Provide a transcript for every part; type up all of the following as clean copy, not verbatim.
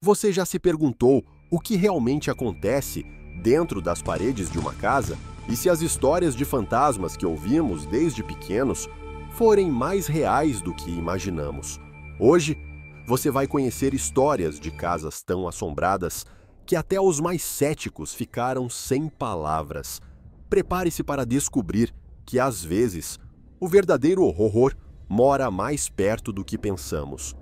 Você já se perguntou o que realmente acontece dentro das paredes de uma casa? E se as histórias de fantasmas que ouvimos desde pequenos forem mais reais do que imaginamos? Hoje, você vai conhecer histórias de casas tão assombradas que até os mais céticos ficaram sem palavras. Prepare-se para descobrir que, às vezes, o verdadeiro horror mora mais perto do que pensamos.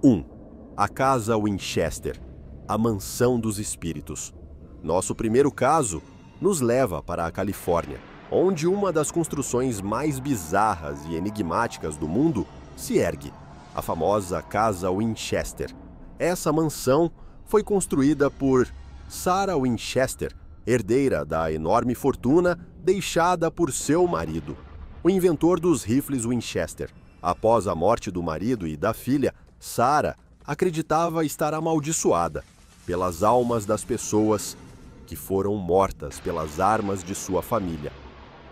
1. A Casa Winchester, a Mansão dos Espíritos. Nosso primeiro caso nos leva para a Califórnia, onde uma das construções mais bizarras e enigmáticas do mundo se ergue, a famosa Casa Winchester. Essa mansão foi construída por Sarah Winchester, herdeira da enorme fortuna deixada por seu marido, o inventor dos rifles Winchester. Após a morte do marido e da filha, Sarah acreditava estar amaldiçoada pelas almas das pessoas que foram mortas pelas armas de sua família.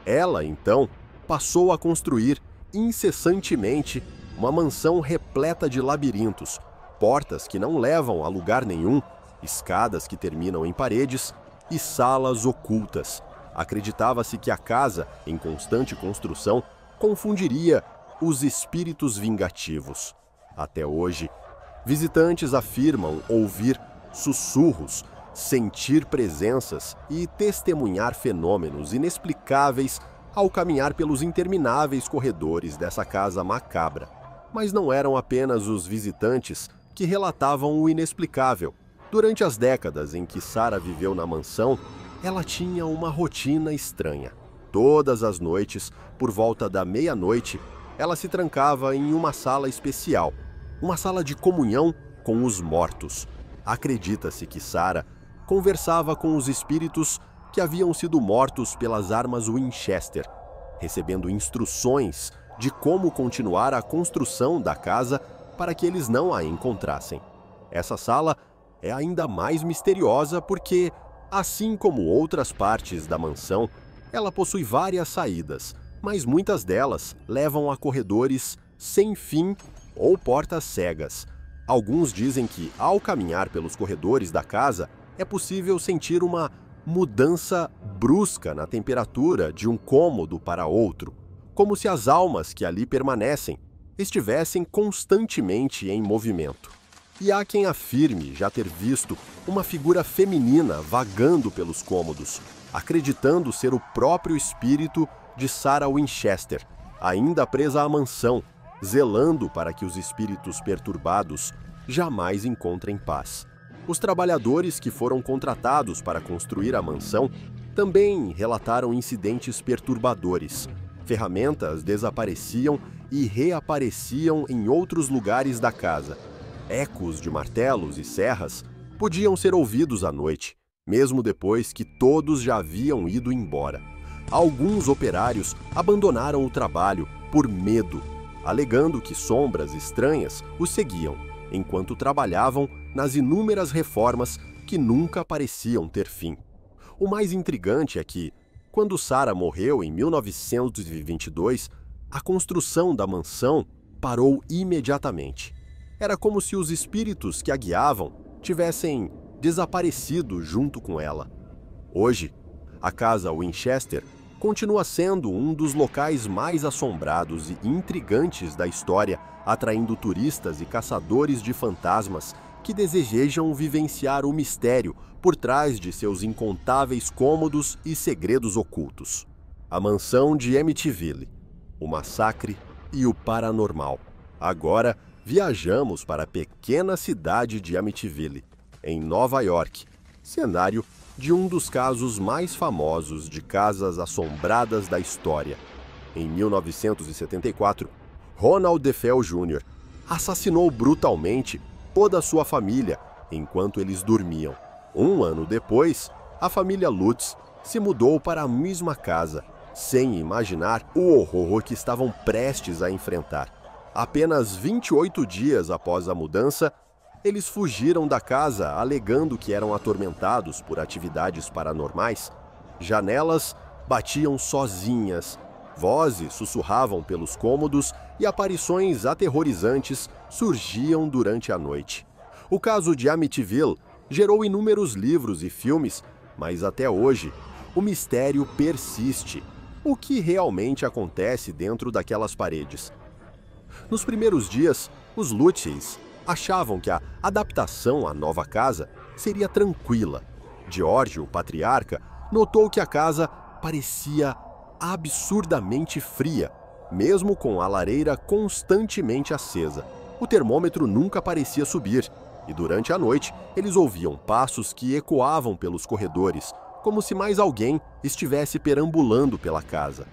Ela, então, passou a construir incessantemente uma mansão repleta de labirintos, portas que não levam a lugar nenhum, escadas que terminam em paredes e salas ocultas. Acreditava-se que a casa, em constante construção, confundiria os espíritos vingativos. Até hoje, visitantes afirmam ouvir sussurros, sentir presenças e testemunhar fenômenos inexplicáveis ao caminhar pelos intermináveis corredores dessa casa macabra. Mas não eram apenas os visitantes que relatavam o inexplicável. Durante as décadas em que Sarah viveu na mansão, ela tinha uma rotina estranha. Todas as noites, por volta da meia-noite, ela se trancava em uma sala especial, uma sala de comunhão com os mortos. Acredita-se que Sarah conversava com os espíritos que haviam sido mortos pelas armas Winchester, recebendo instruções de como continuar a construção da casa para que eles não a encontrassem. Essa sala é ainda mais misteriosa porque, assim como outras partes da mansão, ela possui várias saídas, mas muitas delas levam a corredores sem fim ou portas cegas. Alguns dizem que, ao caminhar pelos corredores da casa, é possível sentir uma mudança brusca na temperatura de um cômodo para outro, como se as almas que ali permanecem estivessem constantemente em movimento. E há quem afirme já ter visto uma figura feminina vagando pelos cômodos, acreditando ser o próprio espírito de Sarah Winchester, ainda presa à mansão, zelando para que os espíritos perturbados jamais encontrem paz. Os trabalhadores que foram contratados para construir a mansão também relataram incidentes perturbadores. Ferramentas desapareciam e reapareciam em outros lugares da casa. Ecos de martelos e serras podiam ser ouvidos à noite, mesmo depois que todos já haviam ido embora. Alguns operários abandonaram o trabalho por medo, alegando que sombras estranhas os seguiam, enquanto trabalhavam nas inúmeras reformas que nunca pareciam ter fim. O mais intrigante é que, quando Sarah morreu em 1922, a construção da mansão parou imediatamente. Era como se os espíritos que a guiavam tivessem desaparecido junto com ela. Hoje, a Casa Winchester continua sendo um dos locais mais assombrados e intrigantes da história, atraindo turistas e caçadores de fantasmas que desejam vivenciar o mistério por trás de seus incontáveis cômodos e segredos ocultos. A Mansão de Amityville, o massacre e o paranormal. Agora, viajamos para a pequena cidade de Amityville, em Nova York, cenário de um dos casos mais famosos de casas assombradas da história. Em 1974, Ronald DeFeo Jr. assassinou brutalmente toda a sua família enquanto eles dormiam. Um ano depois, a família Lutz se mudou para a mesma casa, sem imaginar o horror que estavam prestes a enfrentar. Apenas 28 dias após a mudança, eles fugiram da casa alegando que eram atormentados por atividades paranormais. Janelas batiam sozinhas, vozes sussurravam pelos cômodos e aparições aterrorizantes surgiam durante a noite. O caso de Amityville gerou inúmeros livros e filmes, mas até hoje o mistério persiste. O que realmente acontece dentro daquelas paredes? Nos primeiros dias, os Lutzeys achavam que a adaptação à nova casa seria tranquila. George, o patriarca, notou que a casa parecia absurdamente fria, mesmo com a lareira constantemente acesa. O termômetro nunca parecia subir, e durante a noite eles ouviam passos que ecoavam pelos corredores, como se mais alguém estivesse perambulando pela casa.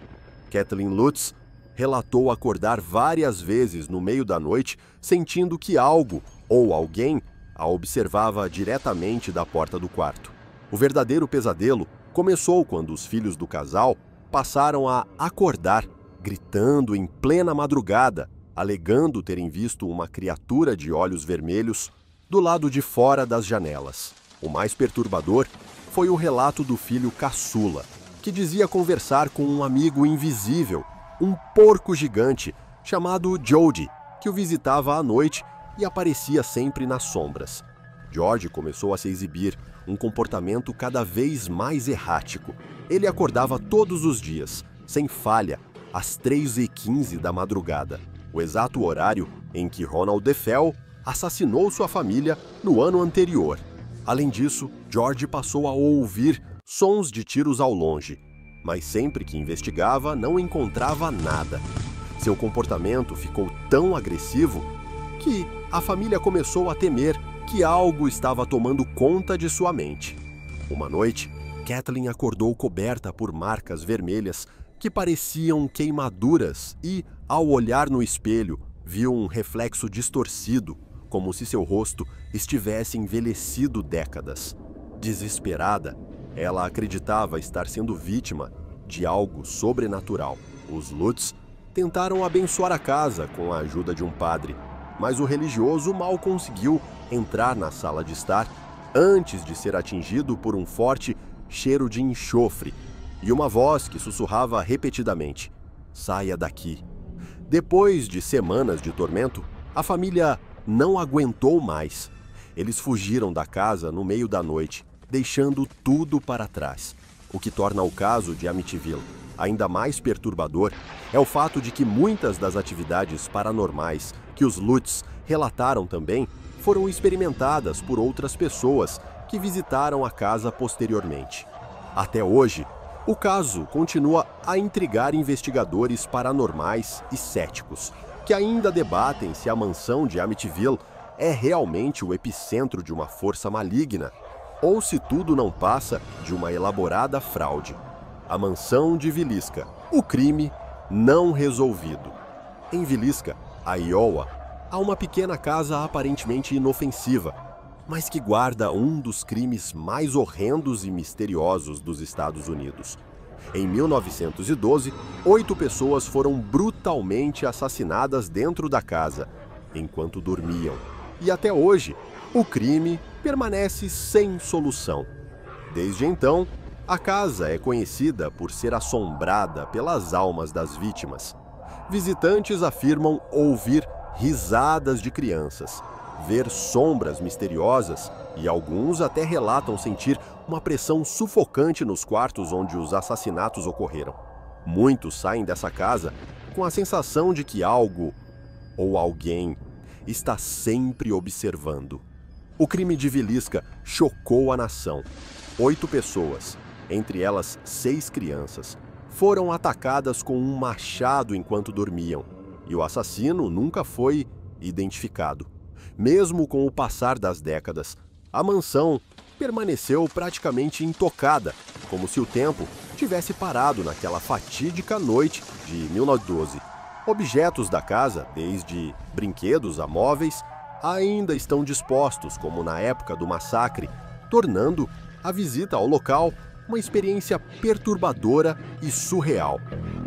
Kathleen Lutz relatou acordar várias vezes no meio da noite, sentindo que algo ou alguém a observava diretamente da porta do quarto. O verdadeiro pesadelo começou quando os filhos do casal passaram a acordar, gritando em plena madrugada, alegando terem visto uma criatura de olhos vermelhos do lado de fora das janelas. O mais perturbador foi o relato do filho caçula, que dizia conversar com um amigo invisível, um porco gigante chamado Jody, que o visitava à noite e aparecia sempre nas sombras. George começou a se exibir um comportamento cada vez mais errático. Ele acordava todos os dias, sem falha, às 3h15 da madrugada, o exato horário em que Ronald DeFeo assassinou sua família no ano anterior. Além disso, George passou a ouvir sons de tiros ao longe, mas sempre que investigava não encontrava nada. Seu comportamento ficou tão agressivo que a família começou a temer que algo estava tomando conta de sua mente. Uma noite, Kathleen acordou coberta por marcas vermelhas que pareciam queimaduras e, ao olhar no espelho, viu um reflexo distorcido, como se seu rosto estivesse envelhecido décadas. Desesperada, ela acreditava estar sendo vítima de algo sobrenatural. Os Lutz tentaram abençoar a casa com a ajuda de um padre, mas o religioso mal conseguiu entrar na sala de estar antes de ser atingido por um forte cheiro de enxofre e uma voz que sussurrava repetidamente: "Saia daqui." Depois de semanas de tormento, a família não aguentou mais. Eles fugiram da casa no meio da noite, deixando tudo para trás. O que torna o caso de Amityville ainda mais perturbador é o fato de que muitas das atividades paranormais que os Lutz relataram também foram experimentadas por outras pessoas que visitaram a casa posteriormente. Até hoje, o caso continua a intrigar investigadores paranormais e céticos, que ainda debatem se a mansão de Amityville é realmente o epicentro de uma força maligna, ou se tudo não passa de uma elaborada fraude. A mansão de Villisca, o crime não resolvido. Em Villisca, Iowa, há uma pequena casa aparentemente inofensiva, mas que guarda um dos crimes mais horrendos e misteriosos dos Estados Unidos. Em 1912, 8 pessoas foram brutalmente assassinadas dentro da casa, enquanto dormiam. E até hoje, o crime permanece sem solução. Desde então, a casa é conhecida por ser assombrada pelas almas das vítimas. Visitantes afirmam ouvir risadas de crianças, ver sombras misteriosas e alguns até relatam sentir uma pressão sufocante nos quartos onde os assassinatos ocorreram. Muitos saem dessa casa com a sensação de que algo ou alguém está sempre observando. O crime de Villisca chocou a nação. 8 pessoas, entre elas 6 crianças, foram atacadas com um machado enquanto dormiam, e o assassino nunca foi identificado. Mesmo com o passar das décadas, a mansão permaneceu praticamente intocada, como se o tempo tivesse parado naquela fatídica noite de 1912. Objetos da casa, desde brinquedos a móveis, ainda estão dispostos como na época do massacre, tornando a visita ao local uma experiência perturbadora e surreal.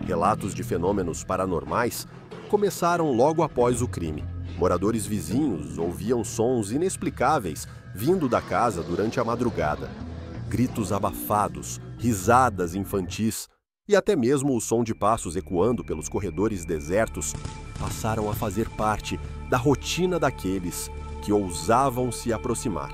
Relatos de fenômenos paranormais começaram logo após o crime. Moradores vizinhos ouviam sons inexplicáveis vindo da casa durante a madrugada. Gritos abafados, risadas infantis e até mesmo o som de passos ecoando pelos corredores desertos passaram a fazer parte da rotina daqueles que ousavam se aproximar.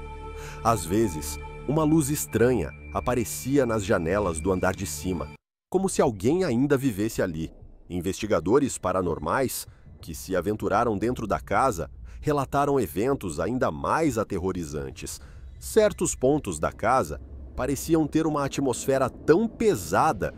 Às vezes, uma luz estranha aparecia nas janelas do andar de cima, como se alguém ainda vivesse ali. Investigadores paranormais que se aventuraram dentro da casa relataram eventos ainda mais aterrorizantes. Certos pontos da casa pareciam ter uma atmosfera tão pesada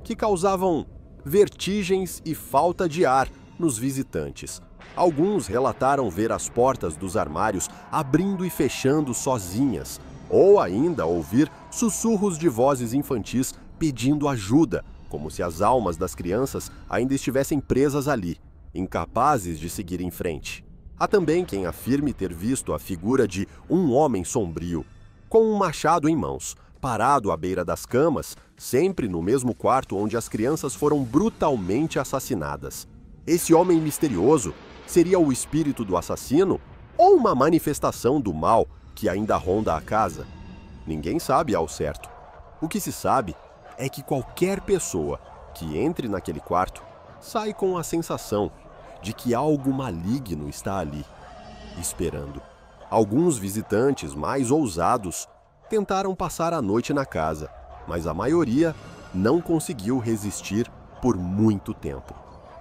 que causavam vertigens e falta de ar nos visitantes. Alguns relataram ver as portas dos armários abrindo e fechando sozinhas, ou ainda ouvir sussurros de vozes infantis pedindo ajuda, como se as almas das crianças ainda estivessem presas ali, incapazes de seguir em frente. Há também quem afirme ter visto a figura de um homem sombrio, com um machado em mãos, parado à beira das camas, sempre no mesmo quarto onde as crianças foram brutalmente assassinadas. Esse homem misterioso seria o espírito do assassino ou uma manifestação do mal que ainda ronda a casa? Ninguém sabe ao certo. O que se sabe é que qualquer pessoa que entre naquele quarto sai com a sensação de que algo maligno está ali, esperando. Alguns visitantes mais ousados tentaram passar a noite na casa, mas a maioria não conseguiu resistir por muito tempo.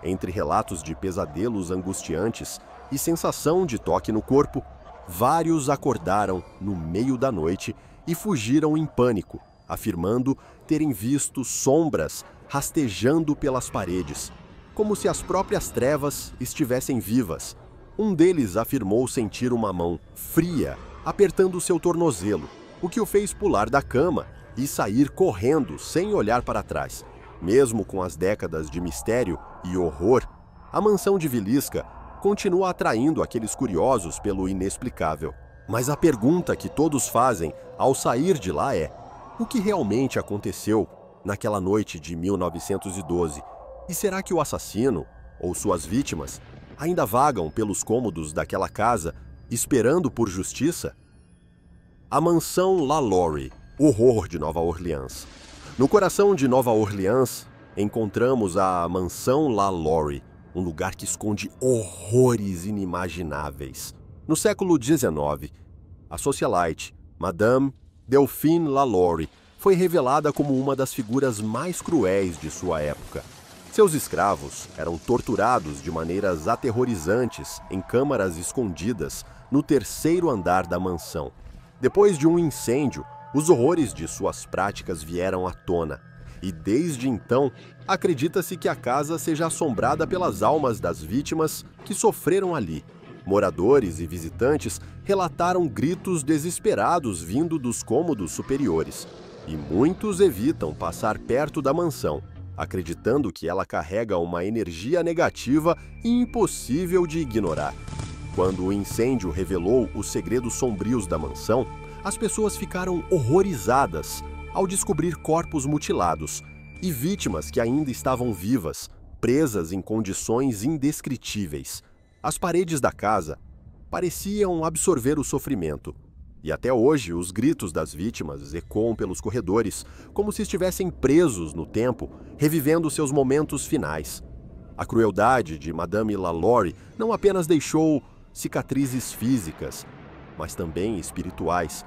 Entre relatos de pesadelos angustiantes e sensação de toque no corpo, vários acordaram no meio da noite e fugiram em pânico, afirmando terem visto sombras rastejando pelas paredes, como se as próprias trevas estivessem vivas. Um deles afirmou sentir uma mão fria apertando seu tornozelo, o que o fez pular da cama e sair correndo sem olhar para trás. Mesmo com as décadas de mistério e horror, a mansão de Villisca continua atraindo aqueles curiosos pelo inexplicável. Mas a pergunta que todos fazem ao sair de lá é: o que realmente aconteceu naquela noite de 1912? E será que o assassino ou suas vítimas ainda vagam pelos cômodos daquela casa esperando por justiça? A mansão Lalaurie, horror de Nova Orleans. No coração de Nova Orleans, encontramos a mansão Lalaurie, um lugar que esconde horrores inimagináveis. No século XIX, a socialite Madame Delphine Lalaurie foi revelada como uma das figuras mais cruéis de sua época. Seus escravos eram torturados de maneiras aterrorizantes em câmaras escondidas no terceiro andar da mansão. Depois de um incêndio, os horrores de suas práticas vieram à tona, e desde então, acredita-se que a casa seja assombrada pelas almas das vítimas que sofreram ali. Moradores e visitantes relataram gritos desesperados vindo dos cômodos superiores, e muitos evitam passar perto da mansão, acreditando que ela carrega uma energia negativa e impossível de ignorar. Quando o incêndio revelou os segredos sombrios da mansão, as pessoas ficaram horrorizadas ao descobrir corpos mutilados e vítimas que ainda estavam vivas, presas em condições indescritíveis. As paredes da casa pareciam absorver o sofrimento, e até hoje os gritos das vítimas ecoam pelos corredores, como se estivessem presos no tempo, revivendo seus momentos finais. A crueldade de Madame Lalaurie não apenas deixou cicatrizes físicas, mas também espirituais,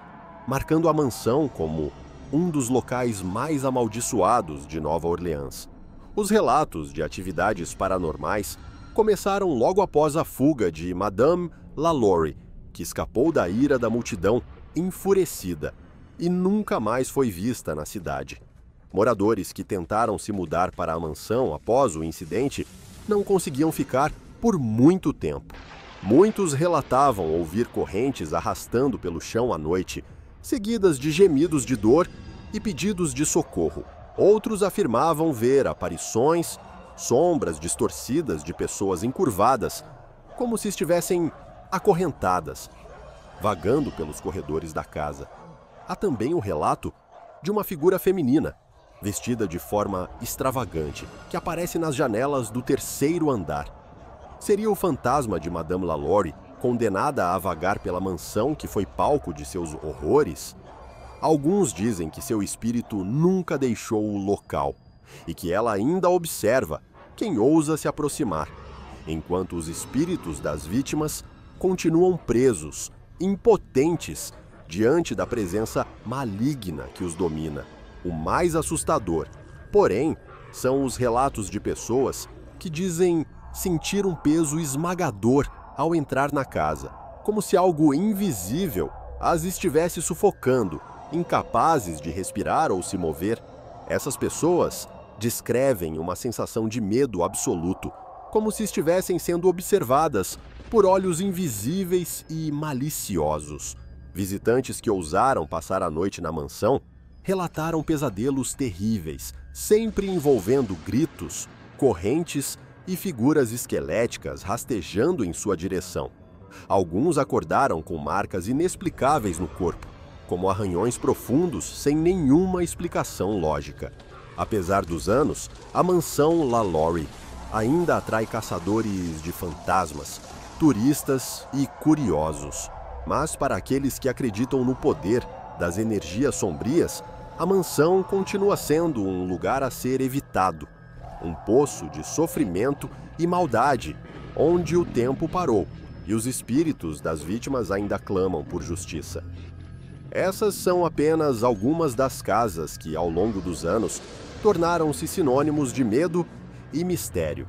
marcando a mansão como um dos locais mais amaldiçoados de Nova Orleans. Os relatos de atividades paranormais começaram logo após a fuga de Madame Lalaurie, que escapou da ira da multidão enfurecida e nunca mais foi vista na cidade. Moradores que tentaram se mudar para a mansão após o incidente não conseguiam ficar por muito tempo. Muitos relatavam ouvir correntes arrastando pelo chão à noite, seguidas de gemidos de dor e pedidos de socorro. Outros afirmavam ver aparições, sombras distorcidas de pessoas encurvadas, como se estivessem acorrentadas, vagando pelos corredores da casa. Há também o relato de uma figura feminina, vestida de forma extravagante, que aparece nas janelas do terceiro andar. Seria o fantasma de Madame Lalaurie, condenada a vagar pela mansão que foi palco de seus horrores? Alguns dizem que seu espírito nunca deixou o local e que ela ainda observa quem ousa se aproximar, enquanto os espíritos das vítimas continuam presos, impotentes, diante da presença maligna que os domina. O mais assustador, porém, são os relatos de pessoas que dizem sentir um peso esmagador ao entrar na casa, como se algo invisível as estivesse sufocando, incapazes de respirar ou se mover. Essas pessoas descrevem uma sensação de medo absoluto, como se estivessem sendo observadas por olhos invisíveis e maliciosos. Visitantes que ousaram passar a noite na mansão relataram pesadelos terríveis, sempre envolvendo gritos, correntes e figuras esqueléticas rastejando em sua direção. Alguns acordaram com marcas inexplicáveis no corpo, como arranhões profundos sem nenhuma explicação lógica. Apesar dos anos, a mansão LaLaurie ainda atrai caçadores de fantasmas, turistas e curiosos. Mas para aqueles que acreditam no poder das energias sombrias, a mansão continua sendo um lugar a ser evitado, um poço de sofrimento e maldade, onde o tempo parou e os espíritos das vítimas ainda clamam por justiça. Essas são apenas algumas das casas que, ao longo dos anos, tornaram-se sinônimos de medo e mistério.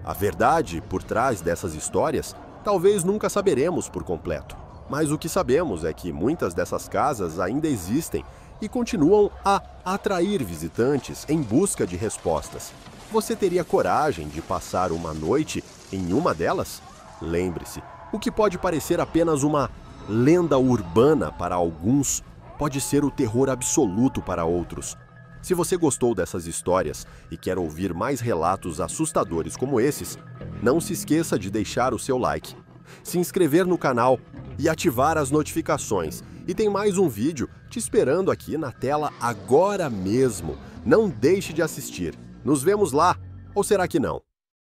A verdade por trás dessas histórias talvez nunca saberemos por completo, mas o que sabemos é que muitas dessas casas ainda existem e continuam a atrair visitantes em busca de respostas. Você teria coragem de passar uma noite em uma delas? Lembre-se, o que pode parecer apenas uma lenda urbana para alguns pode ser o terror absoluto para outros. Se você gostou dessas histórias e quer ouvir mais relatos assustadores como esses, não se esqueça de deixar o seu like, se inscrever no canal e ativar as notificações. E tem mais um vídeo te esperando aqui na tela agora mesmo. Não deixe de assistir. Nos vemos lá, ou será que não?